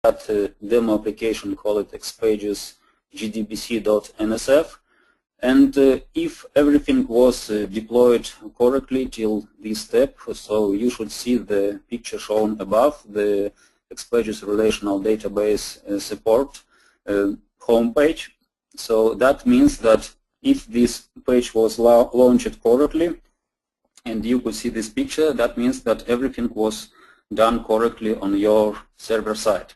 that demo application, call it xpages gdbc.nsf. And if everything was deployed correctly till this step, so you should see the picture shown above, the xpages relational database support homepage. So that means that if this page was launched correctly, and you could see this picture, that means that everything was done correctly on your server side.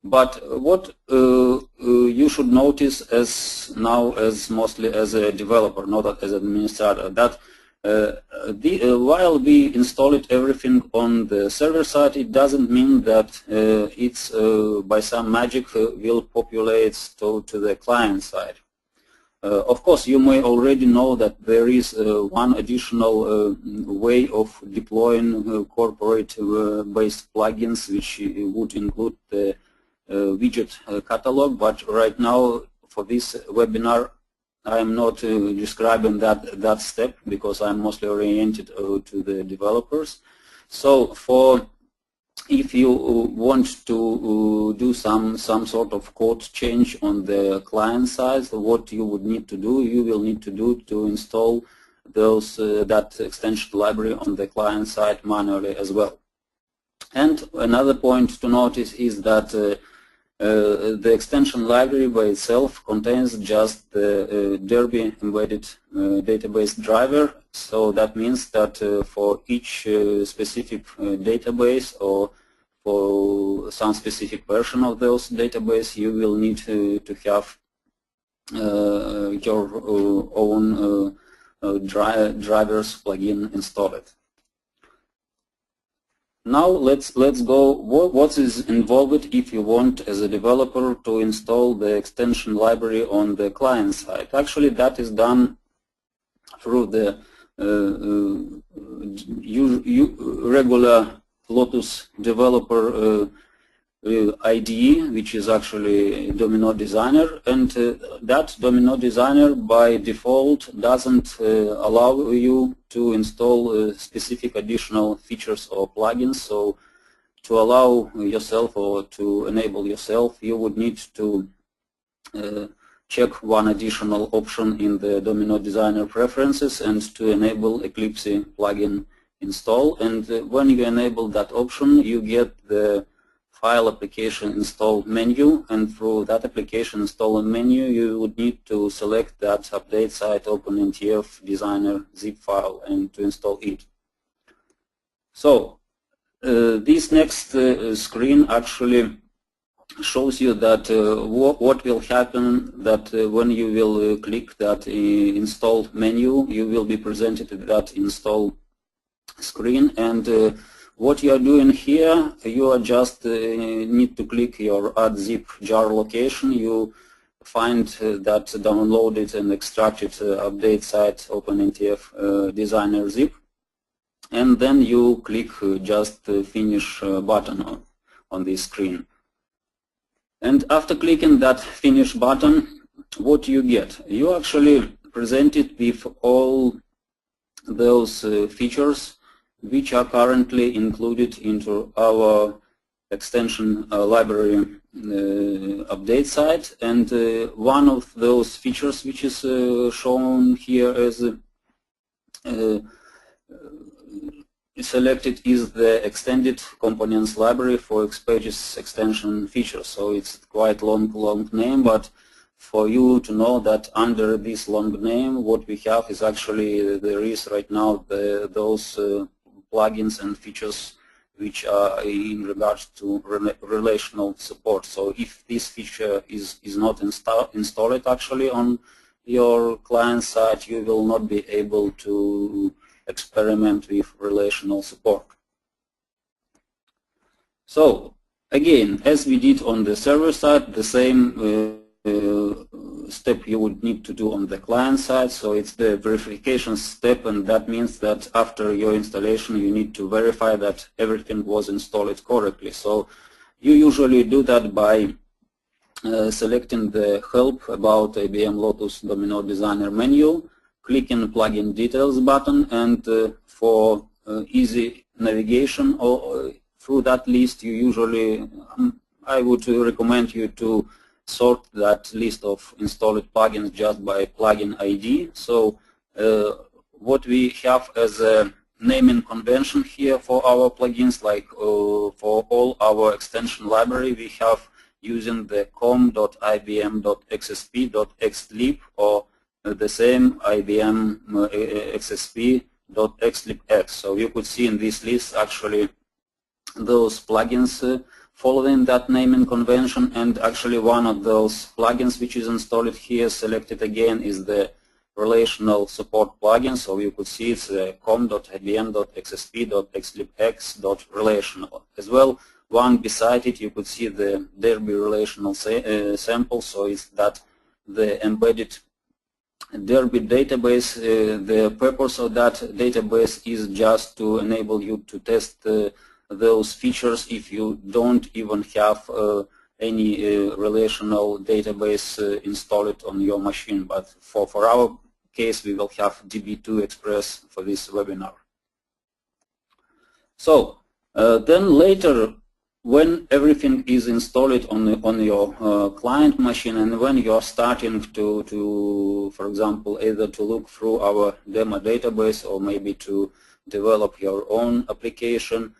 But what you should notice as mostly as a developer, not as an administrator, that while we installed everything on the server side, it doesn't mean that it's by some magic will populate to the client side. Of course, you may already know that there is one additional way of deploying corporate-based plugins, which would include the widget catalog, but right now for this webinar I am not describing that step because I'm mostly oriented to the developers. So if you want to do some sort of code change on the client side, what you would need to do, you will need to do to install that extension library on the client side manually as well. And another point to notice is that the extension library by itself contains just the Derby embedded database driver. So that means that for each specific database or for some specific version of those database, you will need to have your own drivers plugin installed. Now let's go what is involved if you want as a developer to install the extension library on the client side. Actually that is done through the regular Lotus developer IDE, which is actually Domino Designer, and that Domino Designer by default doesn't allow you to install specific additional features or plugins. So to allow yourself or to enable yourself, you would need to check one additional option in the Domino Designer preferences and to enable Eclipse plugin install. And when you enable that option, you get the file application install menu, and through that application install menu you would need to select that update site OpenNTF designer zip file and to install it. So this next screen actually shows you that what will happen, that when you will click that install menu, you will be presented with that install screen, and what you are doing here, you are just need to click your add zip jar location. You find that downloaded and extracted update site OpenNTF designer zip, and then you click just finish button on this screen. And after clicking that finish button, what you get? You actually presented with all those features which are currently included into our extension library update site, and one of those features which is shown here as selected is the extended components library for xpages extension features. So it's quite long name, but for you to know that under this long name what we have is actually there is right now those plugins and features which are in regards to relational support. So if this feature is not installed actually on your client side, you will not be able to experiment with relational support. So again, as we did on the server side, the same step you would need to do on the client side. So it's the verification step, and that means that after your installation you need to verify that everything was installed correctly. So you usually do that by selecting the help about IBM Lotus Domino Designer menu, clicking plugin details button, and for easy navigation, or through that list, you usually, I would recommend you to sort that list of installed plugins just by plugin ID. So what we have as a naming convention here for our plugins, like for all our extension library, we have using the com.ibm.xsp.xlib or the same IBM xsp.xlibx. So you could see in this list actually those plugins following that naming convention, and actually one of those plugins which is installed here, selected again, is the relational support plugin. So you could see it's com.ibm.xsp.xlibx.relational. As well, one beside it, you could see the Derby relational sample. So it's that the embedded Derby database. The purpose of that database is just to enable you to test those features if you don't even have any relational database installed on your machine. But for our case, we will have DB2 Express for this webinar. So then later, when everything is installed on your client machine, and when you are starting to, for example, either to look through our demo database or maybe to develop your own application,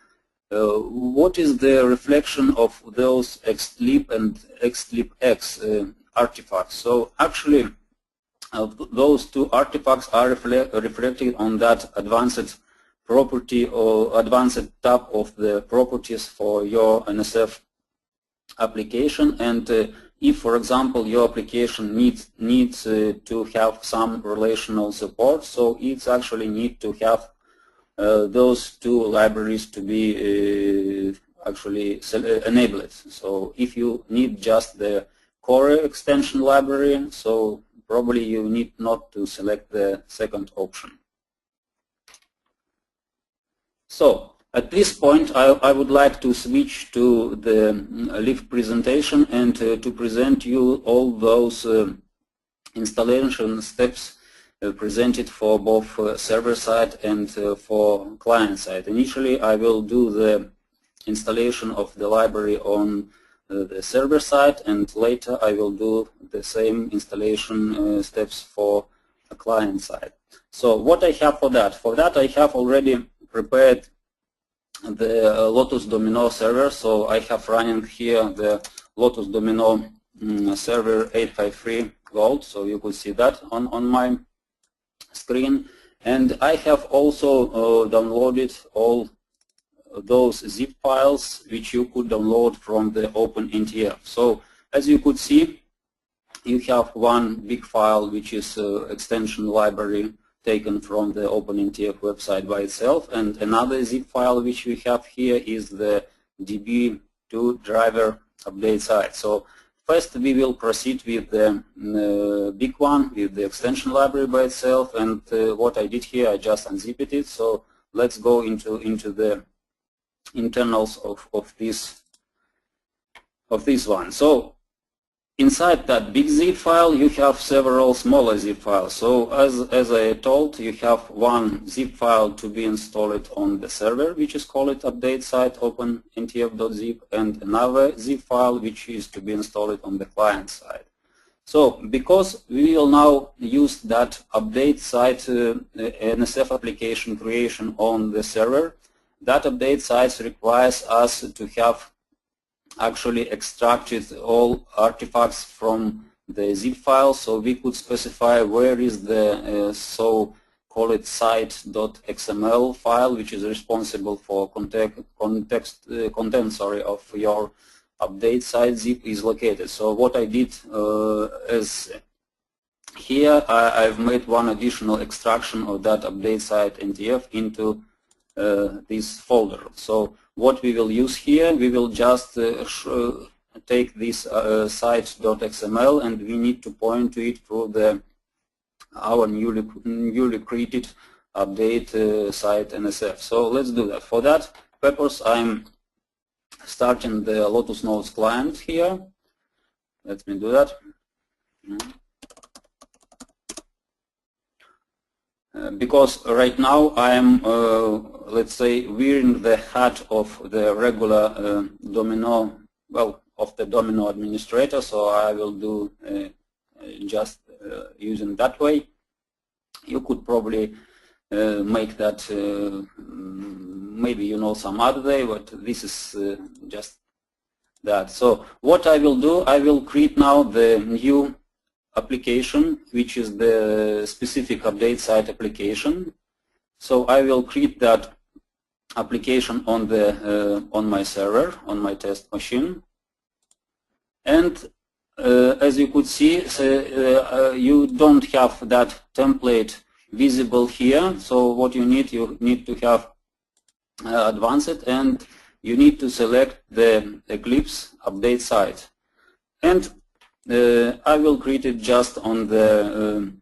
what is the reflection of those xlib and xlibx artifacts? So actually, those two artifacts are reflected on that advanced property or advanced tab of the properties for your NSF application. And if, for example, your application needs to have some relational support, so it's actually need to have those two libraries to be actually enabled. So if you need just the core extension library, so probably you need not to select the second option. So at this point, I would like to switch to the live presentation and to present you all those installation steps presented for both server side and for client side. Initially, I will do the installation of the library on the server side, and later I will do the same installation steps for the client side. So what I have for that? For that, I have already prepared the Lotus Domino server. So I have running here the Lotus Domino server 853 Gold. So you could see that on my screen. And I have also downloaded all those zip files which you could download from the OpenNTF. So as you could see, you have one big file which is extension library taken from the OpenNTF website by itself, and another zip file which we have here is the DB2 driver update site. So first we will proceed with the big one, with the extension library by itself, and what I did here, I just unzipped it. So let's go into the internals of this one. So inside that big zip file, you have several smaller zip files. So as I told, you have one zip file to be installed on the server, which is called update site openntf.zip, and another zip file which is to be installed on the client side. So because we will now use that update site NSF application creation on the server, that update site requires us to have actually extracted all artifacts from the zip file. So we could specify where is the so-called site.xml file, which is responsible for content of your update site zip is located. So what I did is here I've made one additional extraction of that update site NTF into this folder. So what we will use here, we will just take this site.xml, and we need to point to it through our newly created update site NSF. So let's do that. For that purpose, I'm starting the Lotus Notes client here. Let me do that. because right now I am, let's say, wearing the hat of the regular Domino, well, of the Domino administrator, so I will do just using that way. You could probably make that maybe some other way, but this is just that. So what I will do, I will create now the new application, which is the specific update site application. So I will create that application on the on my server, on my test machine, and as you could see, you don't have that template visible here. So what you need to have advanced, and you need to select the Eclipse update site. And I will create it just on the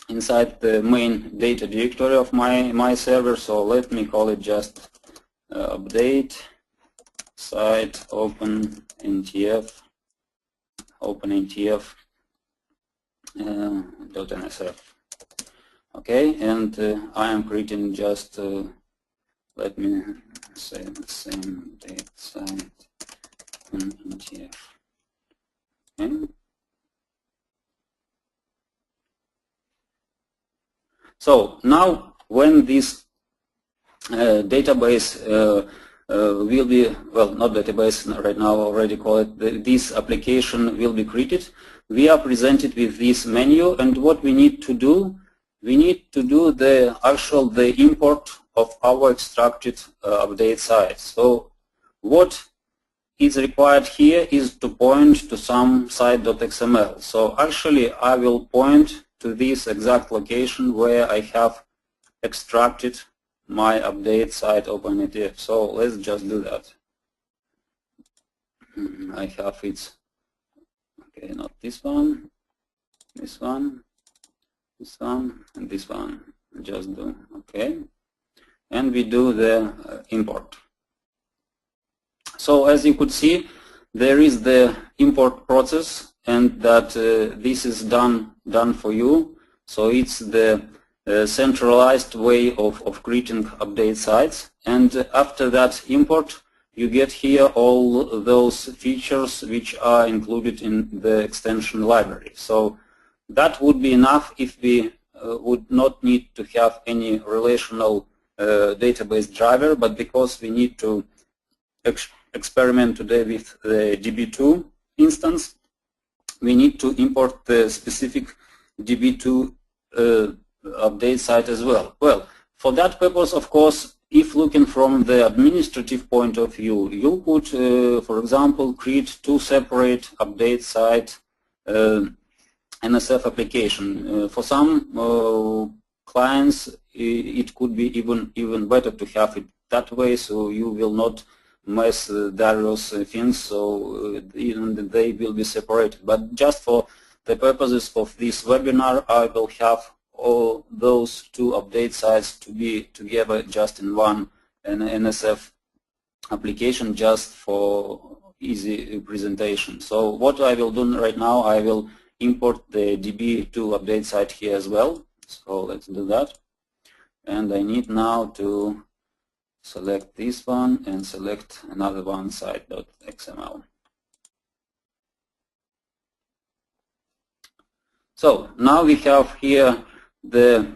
inside the main data directory of my server. So let me call it just update site OpenNTF .nsf. Okay, and I am creating just let me say the same data site OpenNTF. Okay. So now when this database will be, well, not database right now, already call it, this application will be created, we are presented with this menu, and what we need to do, we need to do the import of our extracted update site. So what is required here is to point to some site.xml. So actually I will point to this exact location where I have extracted my update site OpenNTF. So let's just do that. I have it, okay, not this one, this one, this one, and this one. Just do, okay. And we do the import. So as you could see, there is the import process, and that this is done for you. So it's the centralized way of creating update sites, and after that import you get here all those features which are included in the extension library. So that would be enough if we would not need to have any relational database driver, but because we need to experiment today with the DB2 instance, we need to import the specific DB2 update site as well. Well, for that purpose, of course, if looking from the administrative point of view, you could, for example, create two separate update site NSF application. For some clients, it could be even better to have it that way, so you will not mess various things, so even they will be separated. But just for the purposes of this webinar, I will have all those two update sites to be together just in one NSF application, just for easy presentation. So what I will do right now, I will import the DB2 update site here as well. So let's do that. And I need now to select this one and select another one, site.xml. So now we have here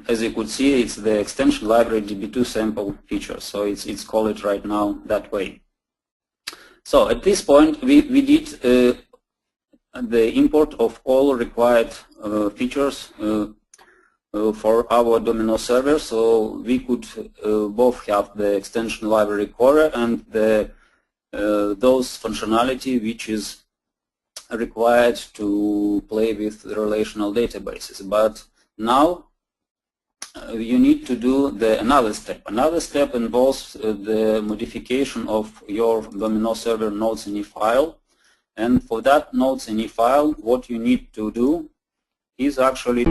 as you could see, it's the extension library DB2 sample feature. So it's called right now that way. So at this point we did the import of all required features for our Domino server. So we could both have the extension library core and those functionality which is required to play with the relational databases. But now you need to do another step. Another step involves the modification of your Domino server nodes.ini file. And for that nodes.ini file, what you need to do is actually